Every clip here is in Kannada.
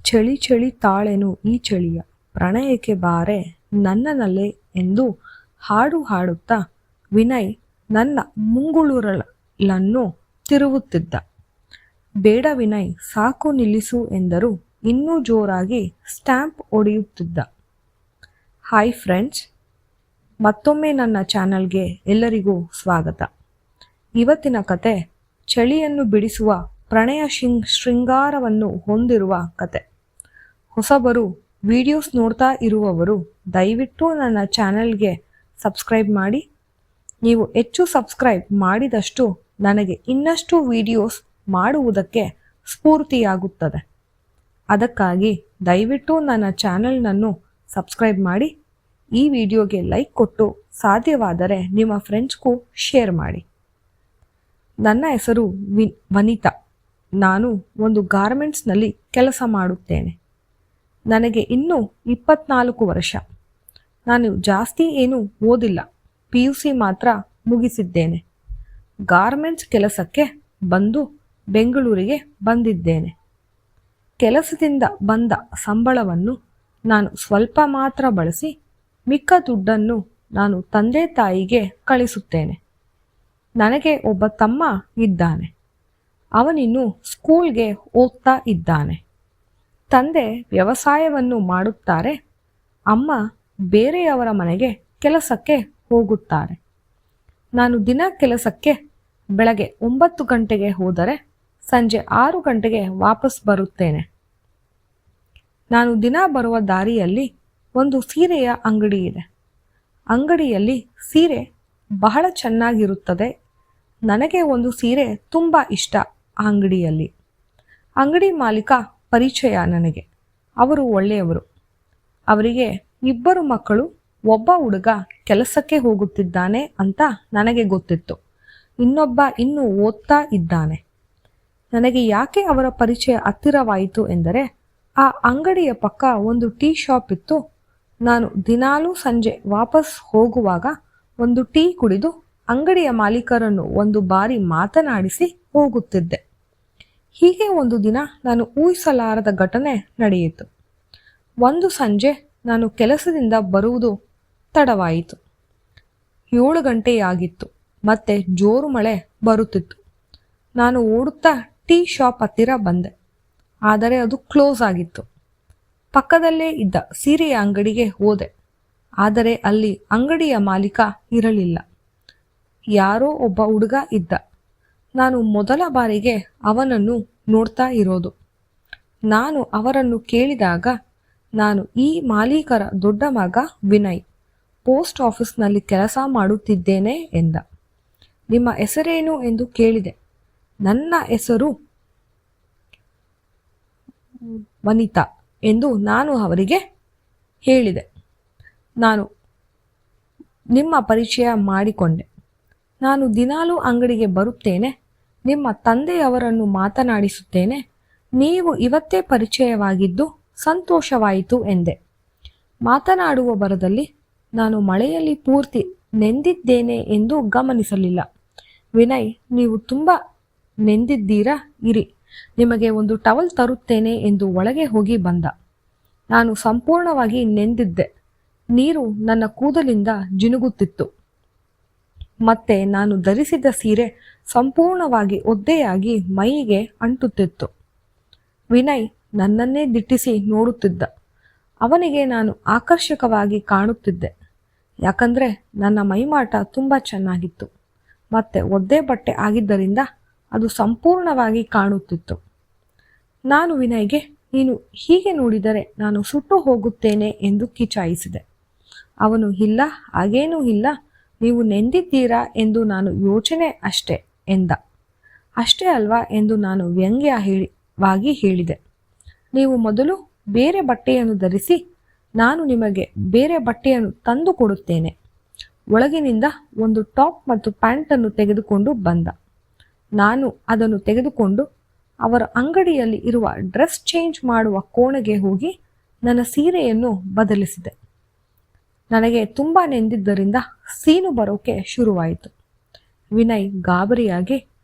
ಚಳಿ ಚಳಿ ತಾಳೆನು ಈ ಚಳಿಯ ಪ್ರಣಯಕ್ಕೆ ಬಾರೆ ನನ್ನನಲ್ಲೇ ಎಂದು ಹಾಡು ಹಾಡುತ್ತಾ ವಿನಯ್ ನನ್ನ ಮುಂಗುಳುರಳನ್ನು ತಿರುವುತ್ತಿದ್ದ. ಬೇಡ ವಿನಯ್, ಸಾಕು ನಿಲ್ಲಿಸು ಎಂದರೂ ಇನ್ನೂ ಜೋರಾಗಿ ಸ್ಟ್ಯಾಂಪ್ ಹೊಡೆಯುತ್ತಿದ್ದ. ಹಾಯ್ ಫ್ರೆಂಡ್ಸ್, ಮತ್ತೊಮ್ಮೆ ನನ್ನ ಚಾನಲ್ಗೆ ಎಲ್ಲರಿಗೂ ಸ್ವಾಗತ. ಇವತ್ತಿನ ಕತೆ ಚಳಿಯನ್ನು ಬಿಡಿಸುವ ಪ್ರಣಯ ಶೃಂಗಾರವನ್ನು ಹೊಂದಿರುವ ಕತೆ. ಹೊಸಬರು ವಿಡಿಯೋಸ್ ನೋಡ್ತಾ ಇರುವವರು ದಯವಿಟ್ಟು ನನ್ನ ಚಾನಲ್ಗೆ ಸಬ್ಸ್ಕ್ರೈಬ್ ಮಾಡಿ. ನೀವು ಹೆಚ್ಚು ಸಬ್ಸ್ಕ್ರೈಬ್ ಮಾಡಿದಷ್ಟು ನನಗೆ ಇನ್ನಷ್ಟು ವಿಡಿಯೋಸ್ ಮಾಡುವುದಕ್ಕೆ ಸ್ಫೂರ್ತಿಯಾಗುತ್ತದೆ. ಅದಕ್ಕಾಗಿ ದಯವಿಟ್ಟು ನನ್ನ ಚಾನಲ್ನನ್ನು ಸಬ್ಸ್ಕ್ರೈಬ್ ಮಾಡಿ, ಈ ವಿಡಿಯೋಗೆ ಲೈಕ್ ಕೊಟ್ಟು ಸಾಧ್ಯವಾದರೆ ನಿಮ್ಮ ಫ್ರೆಂಡ್ಸ್ಗೂ ಶೇರ್ ಮಾಡಿ. ನನ್ನ ಹೆಸರು ವನಿತಾ. ನಾನು ಒಂದು ಗಾರ್ಮೆಂಟ್ಸ್ನಲ್ಲಿ ಕೆಲಸ ಮಾಡುತ್ತೇನೆ. ನನಗೆ ಇನ್ನೂ 24 ವರ್ಷ. ನಾನು ಜಾಸ್ತಿ ಏನೂ ಓದಿಲ್ಲ, PUC ಮಾತ್ರ ಮುಗಿಸಿದ್ದೇನೆ. ಗಾರ್ಮೆಂಟ್ಸ್ ಕೆಲಸಕ್ಕೆ ಬಂದು ಬೆಂಗಳೂರಿಗೆ ಬಂದಿದ್ದೇನೆ. ಕೆಲಸದಿಂದ ಬಂದ ಸಂಬಳವನ್ನು ನಾನು ಸ್ವಲ್ಪ ಮಾತ್ರ ಬಳಸಿ ಮಿಕ್ಕ ದುಡ್ಡನ್ನು ನಾನು ತಂದೆ ತಾಯಿಗೆ ಕಳಿಸುತ್ತೇನೆ. ನನಗೆ ಒಬ್ಬ ತಮ್ಮ ಇದ್ದಾನೆ. ಅವನಿನ್ನು ಸ್ಕೂಲ್ಗೆ ಹೋಗ್ತಾ ಇದ್ದಾನೆ. ತಂದೆ ವ್ಯವಸಾಯವನ್ನು ಮಾಡುತ್ತಾರೆ. ಅಮ್ಮ ಬೇರೆಯವರ ಮನೆಗೆ ಕೆಲಸಕ್ಕೆ ಹೋಗುತ್ತಾರೆ. ನಾನು ದಿನ ಕೆಲಸಕ್ಕೆ ಬೆಳಗ್ಗೆ 9 ಗಂಟೆಗೆ ಹೋದರೆ ಸಂಜೆ 6 ಗಂಟೆಗೆ ವಾಪಸ್ ಬರುತ್ತೇನೆ. ನಾನು ದಿನ ಬರುವ ದಾರಿಯಲ್ಲಿ ಒಂದು ಸೀರೆಯ ಅಂಗಡಿ ಇದೆ. ಅಂಗಡಿಯಲ್ಲಿ ಸೀರೆ ಬಹಳ ಚೆನ್ನಾಗಿರುತ್ತದೆ. ನನಗೆ ಒಂದು ಸೀರೆ ತುಂಬ ಇಷ್ಟ. ಆ ಅಂಗಡಿಯಲ್ಲಿ ಅಂಗಡಿ ಮಾಲೀಕ ಪರಿಚಯ ನನಗೆ. ಅವರು ಒಳ್ಳೆಯವರು. ಅವರಿಗೆ 2 ಮಕ್ಕಳು, ಒಬ್ಬ ಹುಡುಗ ಕೆಲಸಕ್ಕೆ ಹೋಗುತ್ತಿದ್ದಾನೆ ಅಂತ ನನಗೆ ಗೊತ್ತಿತ್ತು. ಇನ್ನೊಬ್ಬ ಇನ್ನೂ ಓದ್ತಾ ಇದ್ದಾನೆ. ನನಗೆ ಯಾಕೆ ಅವರ ಪರಿಚಯ ಹತ್ತಿರವಾಯಿತು ಎಂದರೆ, ಆ ಅಂಗಡಿಯ ಪಕ್ಕ ಒಂದು ಟೀ ಶಾಪ್ ಇತ್ತು. ನಾನು ದಿನಾಲೂ ಸಂಜೆ ವಾಪಸ್ ಹೋಗುವಾಗ ಒಂದು ಟೀ ಕುಡಿದು ಅಂಗಡಿಯ ಮಾಲೀಕರನ್ನು ಒಂದು ಬಾರಿ ಮಾತನಾಡಿಸಿ ಹೋಗುತ್ತಿದ್ದೆ. ಹೀಗೆ ಒಂದು ದಿನ ನಾನು ಊಹಿಸಲಾರದ ಘಟನೆ ನಡೆಯಿತು. ಒಂದು ಸಂಜೆ ನಾನು ಕೆಲಸದಿಂದ ಬರುವುದು ತಡವಾಯಿತು. 7 ಗಂಟೆಯಾಗಿತ್ತು. ಮತ್ತೆ ಜೋರು ಮಳೆ ಬರುತ್ತಿತ್ತು. ನಾನು ಓಡುತ್ತಾ ಟೀ ಶಾಪ್ ಹತ್ತಿರ ಬಂದೆ. ಆದರೆ ಅದು ಕ್ಲೋಸ್ ಆಗಿತ್ತು. ಪಕ್ಕದಲ್ಲೇ ಇದ್ದ ಸೀರೆಯ ಅಂಗಡಿಗೆ ಹೋದೆ. ಆದರೆ ಅಲ್ಲಿ ಅಂಗಡಿಯ ಮಾಲೀಕ ಇರಲಿಲ್ಲ. ಯಾರೋ ಒಬ್ಬ ಹುಡುಗ ಇದ್ದ. ನಾನು ಮೊದಲ ಬಾರಿಗೆ ಅವನನ್ನು ನೋಡ್ತಾ ಇರೋದು. ನಾನು ಅವರನ್ನು ಕೇಳಿದಾಗ, ನಾನು ಈ ಮಾಲೀಕರ ದೊಡ್ಡ ಮಗ ವಿನಯ್, ಪೋಸ್ಟ್ ಆಫೀಸ್ನಲ್ಲಿ ಕೆಲಸ ಮಾಡುತ್ತಿದ್ದೇನೆ ಎಂದ. ನಿಮ್ಮ ಹೆಸರೇನು ಎಂದು ಕೇಳಿದೆ. ನನ್ನ ಹೆಸರು ವನಿತಾ ಎಂದು ನಾನು ಅವರಿಗೆ ಹೇಳಿದೆ. ನಾನು ನಿಮ್ಮ ಪರಿಚಯ ಮಾಡಿಕೊಂಡೆ. ನಾನು ದಿನಾಲೂ ಅಂಗಡಿಗೆ ಬರುತ್ತೇನೆ. ನಿಮ್ಮ ತಂದೆಯವರನ್ನು ಮಾತನಾಡಿಸುತ್ತೇನೆ. ನೀವು ಇವತ್ತೇ ಪರಿಚಯವಾಗಿದ್ದು ಸಂತೋಷವಾಯಿತು ಎಂದೆ. ಮಾತನಾಡುವ ಬರದಲ್ಲಿ ನಾನು ಮಳೆಯಲ್ಲಿ ಪೂರ್ತಿ ನೆಂದಿದ್ದೇನೆ ಎಂದು ಗಮನಿಸಲಿಲ್ಲ. ವಿನಯ್, ನೀವು ತುಂಬ ನೆಂದಿದ್ದೀರಾ, ಇರಿ, ನಿಮಗೆ ಒಂದು ಟವಲ್ ತರುತ್ತೇನೆ ಎಂದು ಒಳಗೆ ಹೋಗಿ ಬಂದ. ನಾನು ಸಂಪೂರ್ಣವಾಗಿ ನೆಂದಿದ್ದೆ. ನೀರು ನನ್ನ ಕೂದಲಿಂದ ಜಿನುಗುತ್ತಿತ್ತು. ಮತ್ತೆ ನಾನು ಧರಿಸಿದ್ದ ಸೀರೆ ಸಂಪೂರ್ಣವಾಗಿ ಒದ್ದೆಯಾಗಿ ಮೈಗೆ ಅಂಟುತ್ತಿತ್ತು. ವಿನಯ್ ನನ್ನನ್ನೇ ದಿಟ್ಟಿಸಿ ನೋಡುತ್ತಿದ್ದ. ಅವನಿಗೆ ನಾನು ಆಕರ್ಷಕವಾಗಿ ಕಾಣುತ್ತಿದ್ದೆ. ಯಾಕಂದರೆ ನನ್ನ ಮೈಮಾಟ ತುಂಬ ಚೆನ್ನಾಗಿತ್ತು. ಮತ್ತೆ ಒದ್ದೆ ಬಟ್ಟೆ ಆಗಿದ್ದರಿಂದ ಅದು ಸಂಪೂರ್ಣವಾಗಿ ಕಾಣುತ್ತಿತ್ತು. ನಾನು ವಿನಯ್ಗೆ, ನೀನು ಹೀಗೆ ನೋಡಿದರೆ ನಾನು ಸುಟ್ಟು ಹೋಗುತ್ತೇನೆ ಎಂದು ಕಿಚಾಯಿಸಿದೆ. ಅವನು, ಇಲ್ಲ, ಹಾಗೇನೂ ಇಲ್ಲ, ನೀವು ನೆಂದಿದ್ದೀರಾ ಎಂದು ನಾನು ಯೋಚನೆ ಅಷ್ಟೇ ಎಂದ. ಅಷ್ಟೇ ಅಲ್ವಾ ಎಂದು ನಾನು ವ್ಯಂಗ್ಯವಾಗಿ ಹೇಳಿದೆ. ನೀವು ಮೊದಲು ಬೇರೆ ಬಟ್ಟೆಯನ್ನು ಧರಿಸಿ, ನಾನು ನಿಮಗೆ ಬೇರೆ ಬಟ್ಟೆಯನ್ನು ತಂದು ಕೊಡುತ್ತೇನೆ. ಒಳಗಿನಿಂದ ಒಂದು ಟಾಪ್ ಮತ್ತು ಪ್ಯಾಂಟನ್ನು ತೆಗೆದುಕೊಂಡು ಬಂದ. ನಾನು ಅದನ್ನು ತೆಗೆದುಕೊಂಡು ಅವರ ಅಂಗಡಿಯಲ್ಲಿ ಇರುವ ಡ್ರೆಸ್ ಚೇಂಜ್ ಮಾಡುವ ಕೋಣೆಗೆ ಹೋಗಿ ನನ್ನ ಸೀರೆಯನ್ನು ಬದಲಿಸಿದೆ. ನನಗೆ ತುಂಬ ನೆಂದಿದ್ದರಿಂದ ಸೀನು ಬರೋಕೆ ಶುರುವಾಯಿತು. ವಿನಯ್ ಗಾಬರಿಯಾಗಿ,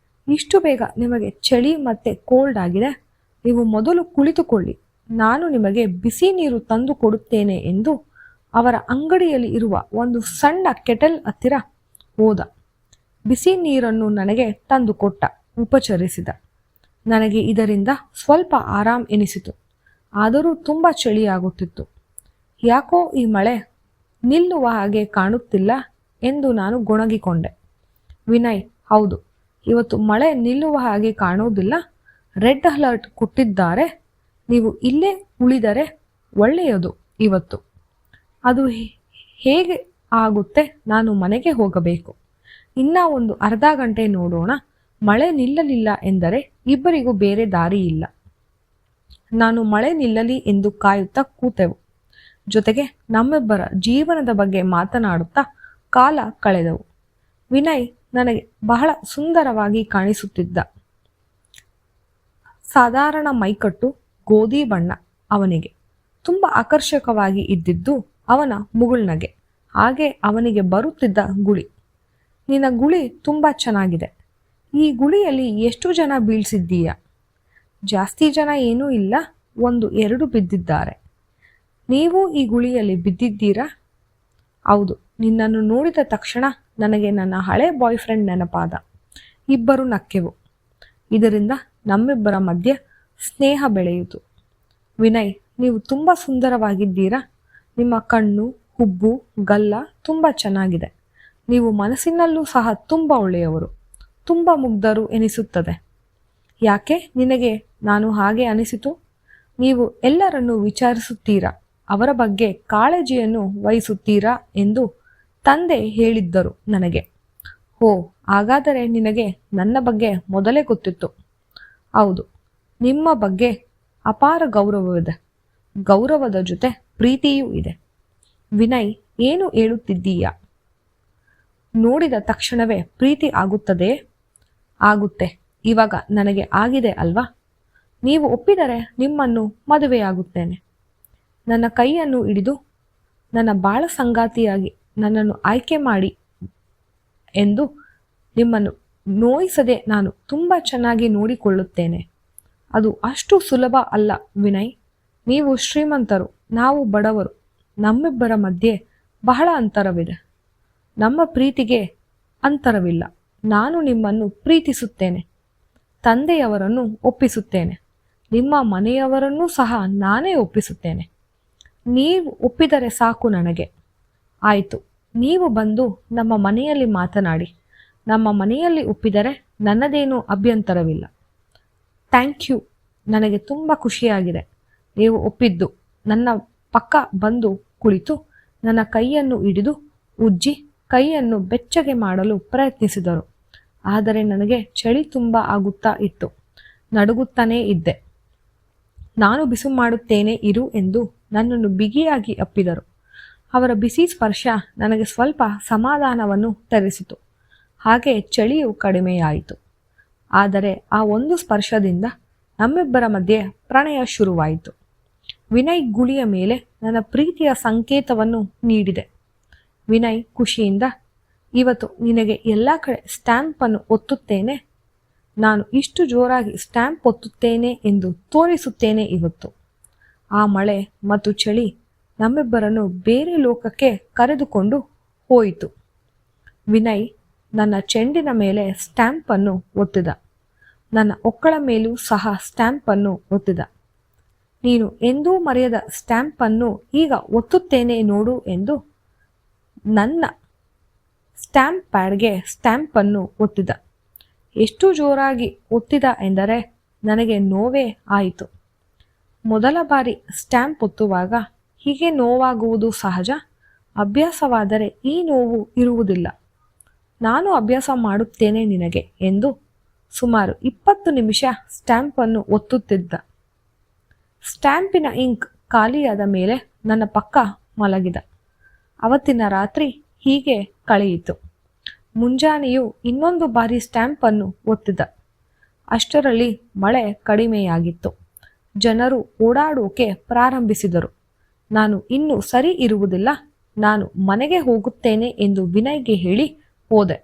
ಇಷ್ಟು ಬೇಗ ನಿಮಗೆ ಚಳಿ ಮತ್ತು ಕೋಲ್ಡ್ ಆಗಿದೆ, ನೀವು ಮೊದಲು ಕುಳಿತುಕೊಳ್ಳಿ, ನಾನು ನಿಮಗೆ ಬಿಸಿ ನೀರು ತಂದು ಕೊಡುತ್ತೇನೆ ಎಂದು ಅವರ ಅಂಗಡಿಯಲ್ಲಿ ಇರುವ ಒಂದು ಸಣ್ಣ ಕೆಟಲ್ ಹತ್ತಿರ ಹೋದ. ಬಿಸಿ ನೀರನ್ನು ನನಗೆ ತಂದುಕೊಟ್ಟ, ಉಪಚರಿಸಿದ. ನನಗೆ ಇದರಿಂದ ಸ್ವಲ್ಪ ಆರಾಮ್ ಎನಿಸಿತು. ಆದರೂ ತುಂಬ ಚಳಿಯಾಗುತ್ತಿತ್ತು. ಯಾಕೋ ಈ ಮಳೆ ನಿಲ್ಲುವ ಹಾಗೆ ಕಾಣುತ್ತಿಲ್ಲ ಎಂದು ನಾನು ಗೊಣಗಿಕೊಂಡೆ. ವಿನಯ್, ಹೌದು, ಇವತ್ತು ಮಳೆ ನಿಲ್ಲುವ ಹಾಗೆ ಕಾಣುವುದಿಲ್ಲ. ರೆಡ್ ಅಲರ್ಟ್ ಕೊಟ್ಟಿದ್ದಾರೆ. ನೀವು ಇಲ್ಲೇ ಉಳಿದರೆ ಒಳ್ಳೆಯದು. ಇವತ್ತು ಅದು ಹೇಗೆ ಆಗುತ್ತೆ? ನಾನು ಮನೆಗೆ ಹೋಗಬೇಕು. ಇನ್ನೂ ಒಂದು ಅರ್ಧ ಗಂಟೆ ನೋಡೋಣ. ಮಳೆ ನಿಲ್ಲಲಿಲ್ಲ ಎಂದರೆ ಇಬ್ಬರಿಗೂ ಬೇರೆ ದಾರಿ ಇಲ್ಲ. ನಾನು ಮಳೆ ನಿಲ್ಲಲಿ ಎಂದು ಕಾಯುತ್ತಾ ಕೂತೆವು. ಜೊತೆಗೆ ನಮ್ಮಿಬ್ಬರ ಜೀವನದ ಬಗ್ಗೆ ಮಾತನಾಡುತ್ತಾ ಕಾಲ ಕಳೆದವು. ವಿನಯ್ ನನಗೆ ಬಹಳ ಸುಂದರವಾಗಿ ಕಾಣಿಸುತ್ತಿದ್ದ. ಸಾಧಾರಣ ಮೈಕಟ್ಟು, ಗೋಧಿ ಬಣ್ಣ. ಅವನಿಗೆ ತುಂಬ ಆಕರ್ಷಕವಾಗಿ ಇದ್ದಿದ್ದು ಅವನ ಮುಗುಳ್ನಗೆ, ಹಾಗೆ ಅವನಿಗೆ ಬರುತ್ತಿದ್ದ ಗುಳಿ. ನಿನ್ನ ಗುಳಿ ತುಂಬ ಚೆನ್ನಾಗಿದೆ. ಈ ಗುಳಿಯಲ್ಲಿ ಎಷ್ಟು ಜನ ಬೀಳ್ಸಿದ್ದೀಯ? ಜಾಸ್ತಿ ಜನ ಏನೂ ಇಲ್ಲ, 1-2 ಬಿದ್ದಿದ್ದಾರೆ. ನೀವು ಈ ಗುಳಿಯಲ್ಲಿ ಬಿದ್ದಿದ್ದೀರಾ? ಹೌದು. ನಿನ್ನನ್ನು ನೋಡಿದ ತಕ್ಷಣ ನನಗೆ ನನ್ನ ಹಳೆ ಬಾಯ್ ಫ್ರೆಂಡ್ ನೆನಪಾದ. ಇಬ್ಬರು ನಕ್ಕೆವು. ಇದರಿಂದ ನಮ್ಮಿಬ್ಬರ ಮಧ್ಯೆ ಸ್ನೇಹ ಬೆಳೆಯಿತು. ವಿನಯ್, ನೀವು ತುಂಬ ಸುಂದರವಾಗಿದ್ದೀರಾ. ನಿಮ್ಮ ಕಣ್ಣು, ಹುಬ್ಬು, ಗಲ್ಲ ತುಂಬ ಚೆನ್ನಾಗಿದೆ. ನೀವು ಮನಸ್ಸಿನಲ್ಲೂ ಸಹ ತುಂಬ ಒಳ್ಳೆಯವರು, ತುಂಬ ಮುಗ್ಧರು ಎನಿಸುತ್ತದೆ. ಯಾಕೆ ನಿನಗೆ ನಾನು ಹಾಗೆ ಅನಿಸಿತು? ನೀವು ಎಲ್ಲರನ್ನೂ ವಿಚಾರಿಸುತ್ತೀರಾ, ಅವರ ಬಗ್ಗೆ ಕಾಳಜಿಯನ್ನು ವಹಿಸುತ್ತೀರಾ ಎಂದು ತಂದೆ ಹೇಳಿದ್ದರು ನನಗೆ. ಓ, ಹಾಗಾದರೆ ನಿನಗೆ ನನ್ನ ಬಗ್ಗೆ ಮೊದಲೇ ಗೊತ್ತಿತ್ತು. ಹೌದು, ನಿಮ್ಮ ಬಗ್ಗೆ ಅಪಾರ ಗೌರವವಿದೆ. ಗೌರವದ ಜೊತೆ ಪ್ರೀತಿಯೂ ಇದೆ. ವಿನಯ್, ಏನು ಹೇಳುತ್ತಿದ್ದೀಯಾ? ನೋಡಿದ ತಕ್ಷಣವೇ ಪ್ರೀತಿ ಆಗುತ್ತದೆಯೇ? ಆಗುತ್ತೆ. ಇವಾಗ ನನಗೆ ಆಗಿದೆ ಅಲ್ವಾ? ನೀವು ಒಪ್ಪಿದರೆ ನಿಮ್ಮನ್ನು ಮದುವೆಯಾಗುತ್ತೇನೆ. ನನ್ನ ಕೈಯನ್ನು ಹಿಡಿದು ನನ್ನ ಬಾಳ ಸಂಗಾತಿಯಾಗಿ ನನ್ನನ್ನು ಆಯ್ಕೆ ಮಾಡಿ ಎಂದು ನಿಮ್ಮನ್ನು ನೋಯಿಸದೆ ನಾನು ತುಂಬ ಚೆನ್ನಾಗಿ ನೋಡಿಕೊಳ್ಳುತ್ತೇನೆ. ಅದು ಅಷ್ಟು ಸುಲಭ ಅಲ್ಲ ವಿನಯ್. ನೀವು ಶ್ರೀಮಂತರು, ನಾವು ಬಡವರು. ನಮ್ಮಿಬ್ಬರ ಮಧ್ಯೆ ಬಹಳ ಅಂತರವಿದೆ. ನಮ್ಮ ಪ್ರೀತಿಗೆ ಅಂತರವಿಲ್ಲ. ನಾನು ನಿಮ್ಮನ್ನು ಪ್ರೀತಿಸುತ್ತೇನೆ. ತಂದೆಯವರನ್ನು ಒಪ್ಪಿಸುತ್ತೇನೆ. ನಿಮ್ಮ ಮನೆಯವರನ್ನೂ ಸಹ ನಾನೇ ಒಪ್ಪಿಸುತ್ತೇನೆ. ನೀವು ಒಪ್ಪಿದರೆ ಸಾಕು ನನಗೆ. ಆಯಿತು, ನೀವು ಬಂದು ನಮ್ಮ ಮನೆಯಲ್ಲಿ ಮಾತನಾಡಿ. ನಮ್ಮ ಮನೆಯಲ್ಲಿ ಒಪ್ಪಿದರೆ ನನ್ನದೇನೂ ಅಭ್ಯಂತರವಿಲ್ಲ. Thank you. ನನಗೆ ತುಂಬ ಖುಷಿಯಾಗಿದೆ ನೀವು ಒಪ್ಪಿದ್ದು. ನನ್ನ ಪಕ್ಕ ಬಂದು ಕುಳಿತು ನನ್ನ ಕೈಯನ್ನು ಹಿಡಿದು ಉಜ್ಜಿ ಕೈಯನ್ನು ಬೆಚ್ಚಗೆ ಮಾಡಲು ಪ್ರಯತ್ನಿಸಿದರು. ಆದರೆ ನನಗೆ ಚಳಿ ತುಂಬ ಆಗುತ್ತಾ ಇತ್ತು. ನಡುಗುತ್ತಾನೇ ಇದ್ದೆ. ನಾನು ಬಿಸಿ ಮಾಡುತ್ತೇನೆ ಇರು ಎಂದು ನನ್ನನ್ನು ಬಿಗಿಯಾಗಿ ಅಪ್ಪಿದರು. ಅವರ ಬಿಸಿ ಸ್ಪರ್ಶ ನನಗೆ ಸ್ವಲ್ಪ ಸಮಾಧಾನವನ್ನು ತರಿಸಿತು. ಹಾಗೆ ಚಳಿಯು ಕಡಿಮೆಯಾಯಿತು. ಆದರೆ ಆ ಒಂದು ಸ್ಪರ್ಶದಿಂದ ನಮ್ಮಿಬ್ಬರ ಮಧ್ಯೆ ಪ್ರಣಯ ಶುರುವಾಯಿತು. ವಿನಯ್ ಗುಳಿಯ ಮೇಲೆ ನನ್ನ ಪ್ರೀತಿಯ ಸಂಕೇತವನ್ನು ನೀಡಿದೆ. ವಿನಯ್ ಖುಷಿಯಿಂದ, ಇವತ್ತು ನಿನಗೆ ಎಲ್ಲ ಕಡೆ ಸ್ಟ್ಯಾಂಪನ್ನು ಒತ್ತುತ್ತೇನೆ. ನಾನು ಇಷ್ಟು ಜೋರಾಗಿ ಸ್ಟ್ಯಾಂಪ್ ಒತ್ತುತ್ತೇನೆ ಎಂದು ತೋರಿಸುತ್ತೇನೆ ಇವತ್ತು. ಆ ಮಳೆ ಮತ್ತು ಚಳಿ ನಮ್ಮಿಬ್ಬರನ್ನು ಬೇರೆ ಲೋಕಕ್ಕೆ ಕರೆದುಕೊಂಡು ಹೋಯಿತು. ವಿನಯ್ ನನ್ನ ಚೆಂಡಿನ ಮೇಲೆ ಸ್ಟ್ಯಾಂಪನ್ನು ಒತ್ತಿದ. ನನ್ನ ಒಕ್ಕಳ ಮೇಲೂ ಸಹ ಸ್ಟ್ಯಾಂಪನ್ನು ಒತ್ತಿದ. ನೀನು ಎಂದೂ ಮರೆಯದ ಸ್ಟ್ಯಾಂಪನ್ನು ಈಗ ಒತ್ತುತ್ತೇನೆ ನೋಡು ಎಂದು ನನ್ನ ಸ್ಟ್ಯಾಂಪ್ ಪ್ಯಾಡ್ಗೆ ಸ್ಟ್ಯಾಂಪನ್ನು ಒತ್ತಿದ. ಎಷ್ಟು ಜೋರಾಗಿ ಒತ್ತಿದ ಎಂದರೆ ನನಗೆ ನೋವೇ ಆಯಿತು. ಮೊದಲ ಬಾರಿ ಸ್ಟ್ಯಾಂಪ್ ಒತ್ತುವಾಗ ಹೀಗೆ ನೋವಾಗುವುದು ಸಹಜ. ಅಭ್ಯಾಸವಾದರೆ ಈ ನೋವು ಇರುವುದಿಲ್ಲ. ನಾನು ಅಭ್ಯಾಸ ಮಾಡುತ್ತೇನೆ ನಿನಗೆ ಎಂದು ಸುಮಾರು 20 ನಿಮಿಷ ಸ್ಟ್ಯಾಂಪನ್ನು ಒತ್ತುತ್ತಿದ್ದ. ಸ್ಟ್ಯಾಂಪಿನ ಇಂಕ್ ಖಾಲಿಯಾದ ಮೇಲೆ ನನ್ನ ಪಕ್ಕ ಮಲಗಿದ. ಅವತ್ತಿನ ರಾತ್ರಿ ಹೀಗೆ ಕಳೆಯಿತು. ಮುಂಜಾನೆಯೂ ಇನ್ನೊಂದು ಬಾರಿ ಸ್ಟ್ಯಾಂಪನ್ನು ಒತ್ತಿದ. ಅಷ್ಟರಲ್ಲಿ ಮಳೆ ಕಡಿಮೆಯಾಗಿತ್ತು. ಜನರು ಓಡಾಡೋಕೆ ಪ್ರಾರಂಭಿಸಿದರು. ನಾನು ಇನ್ನೂ ಸರಿ ಇರುವುದಿಲ್ಲ, ನಾನು ಮನೆಗೆ ಹೋಗುತ್ತೇನೆ ಎಂದು ವಿನಯ್ಗೆ ಹೇಳಿ ಹೋದೆ.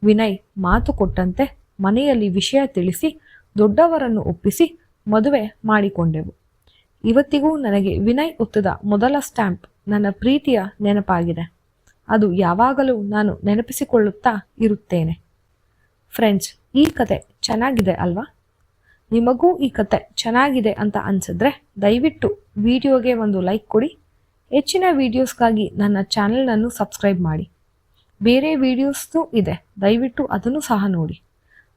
ವಿನಯ್ ಮಾತು ಕೊಟ್ಟಂತೆ ಮನೆಯಲ್ಲಿ ವಿಷಯ ತಿಳಿಸಿ ದೊಡ್ಡವರನ್ನು ಒಪ್ಪಿಸಿ ಮದುವೆ ಮಾಡಿಕೊಂಡೆವು. ಇವತ್ತಿಗೂ ನನಗೆ ವಿನಯ್ ಒತ್ತಿದ ಮೊದಲ ಸ್ಟ್ಯಾಂಪ್ ನನ್ನ ಪ್ರೀತಿಯ ನೆನಪಾಗಿದೆ. ಅದು ಯಾವಾಗಲೂ ನಾನು ನೆನಪಿಸಿಕೊಳ್ಳುತ್ತಾ ಇರುತ್ತೇನೆ. ಫ್ರೆಂಡ್ಸ್, ಈ ಕತೆ ಚೆನ್ನಾಗಿದೆ ಅಲ್ವಾ? ನಿಮಗೂ ಈ ಕತೆ ಚೆನ್ನಾಗಿದೆ ಅಂತ ಅನಿಸಿದ್ರೆ ದಯವಿಟ್ಟು ವಿಡಿಯೋಗೆ ಒಂದು ಲೈಕ್ ಕೊಡಿ. ಹೆಚ್ಚಿನ ವಿಡಿಯೋಸ್ಗಾಗಿ ನನ್ನ ಚಾನೆಲನ್ನು ಸಬ್ಸ್ಕ್ರೈಬ್ ಮಾಡಿ. ಬೇರೆ ವಿಡಿಯೋಸ್ನೂ ಇದೆ, ದಯವಿಟ್ಟು ಅದನ್ನು ಸಹ ನೋಡಿ.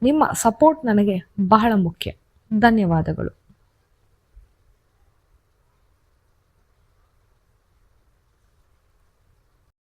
ನಿಮ್ಮ ಸಪೋರ್ಟ್ ನನಗೆ ಬಹಳ ಮುಖ್ಯ. ಧನ್ಯವಾದಗಳು.